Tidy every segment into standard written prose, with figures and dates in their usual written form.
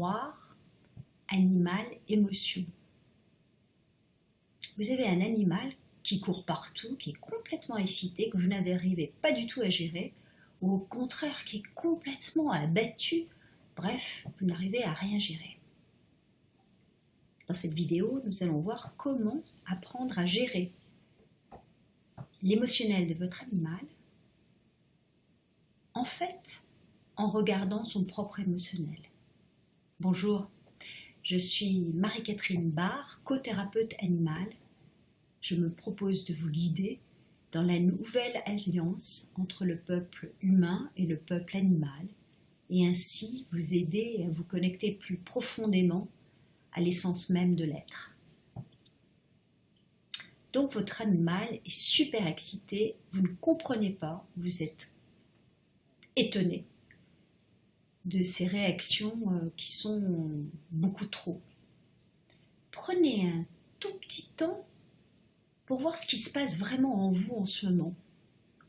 miroir, animal, émotion. Vous avez un animal qui court partout, qui est complètement excité, que vous n'arrivez pas du tout à gérer, ou au contraire qui est complètement abattu. Bref, vous n'arrivez à rien gérer. Dans cette vidéo, nous allons voir comment apprendre à gérer l'émotionnel de votre animal, en fait, en regardant son propre émotionnel. Bonjour, je suis Marie-Catherine Barre, cothérapeute animale. Je me propose de vous guider dans la nouvelle alliance entre le peuple humain et le peuple animal, et ainsi vous aider à vous connecter plus profondément à l'essence même de l'être. Donc votre animal est super excité, vous ne comprenez pas, vous êtes étonné de ces réactions qui sont beaucoup trop. Prenez un tout petit temps pour voir ce qui se passe vraiment en vous en ce moment,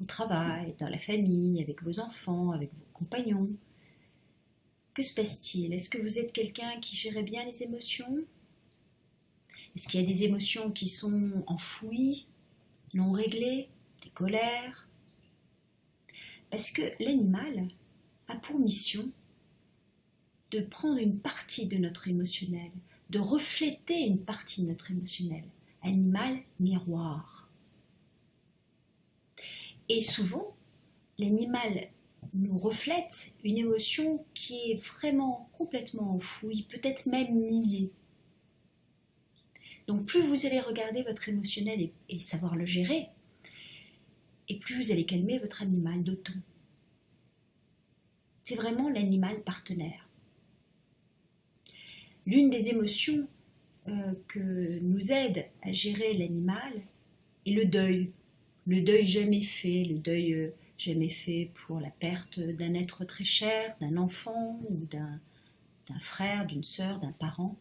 au travail, dans la famille, avec vos enfants, avec vos compagnons. Que se passe-t-il? Est-ce que vous êtes quelqu'un qui gère bien les émotions? Est-ce qu'il y a des émotions qui sont enfouies, non réglées, des colères? Parce que l'animal a pour mission de prendre une partie de notre émotionnel, de refléter une partie de notre émotionnel. Animal miroir. Et souvent, l'animal nous reflète une émotion qui est vraiment complètement enfouie, peut-être même niée. Donc plus vous allez regarder votre émotionnel et savoir le gérer, et plus vous allez calmer votre animal d'autant. C'est vraiment l'animal partenaire. L'une des émotions que nous aide à gérer l'animal est le deuil. Le deuil jamais fait pour la perte d'un être très cher, d'un enfant ou d'un frère, d'une sœur, d'un parent.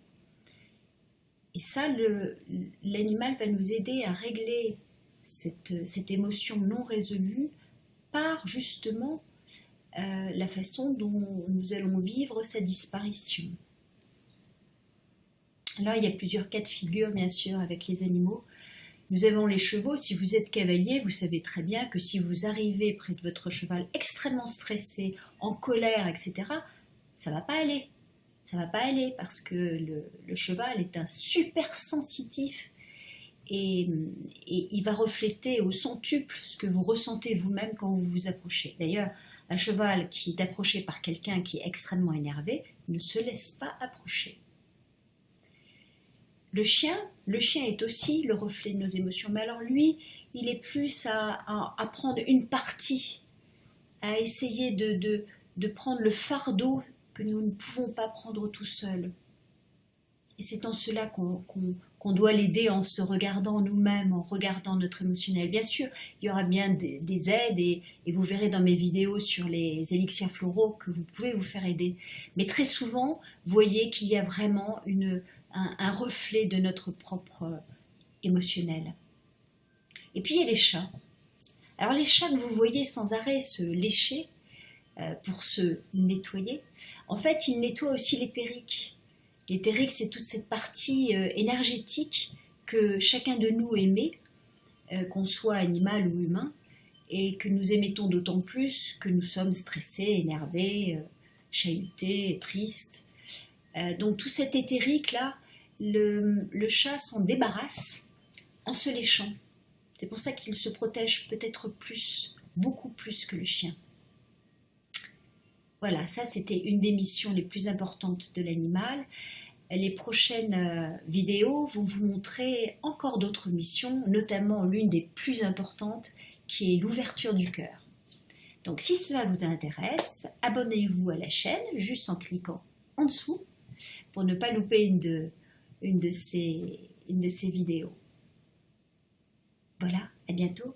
Et ça, l'animal va nous aider à régler cette émotion non résolue par justement la façon dont nous allons vivre sa disparition. Alors il y a plusieurs cas de figure bien sûr avec les animaux. Nous avons les chevaux. Si vous êtes cavalier, vous savez très bien que si vous arrivez près de votre cheval extrêmement stressé, en colère, etc., ça ne va pas aller. Ça ne va pas aller parce que le cheval est un super sensitif et il va refléter au centuple ce que vous ressentez vous-même quand vous vous approchez. D'ailleurs, un cheval qui est approché par quelqu'un qui est extrêmement énervé ne se laisse pas approcher. Le chien est aussi le reflet de nos émotions, mais alors lui, il est plus à prendre une partie, à essayer de prendre le fardeau que nous ne pouvons pas prendre tout seuls. Et c'est en cela qu'on doit l'aider en se regardant nous-mêmes, en regardant notre émotionnel. Bien sûr, il y aura bien des aides et vous verrez dans mes vidéos sur les élixirs floraux que vous pouvez vous faire aider. Mais très souvent, vous voyez qu'il y a vraiment un reflet de notre propre émotionnel. Et puis il y a les chats. Alors les chats que vous voyez sans arrêt se lécher pour se nettoyer, en fait ils nettoient aussi l'éthérique. L'éthérique, c'est toute cette partie énergétique que chacun de nous émet, qu'on soit animal ou humain, et que nous émettons d'autant plus que nous sommes stressés, énervés, chahutés, tristes. Donc tout cet éthérique-là, le chat s'en débarrasse en se léchant. C'est pour ça qu'il se protège peut-être plus, beaucoup plus que le chien. Voilà, ça c'était une des missions les plus importantes de l'animal. Les prochaines vidéos vont vous montrer encore d'autres missions, notamment l'une des plus importantes qui est l'ouverture du cœur. Donc si cela vous intéresse, abonnez-vous à la chaîne juste en cliquant en dessous pour ne pas louper une de ces vidéos. Voilà, à bientôt.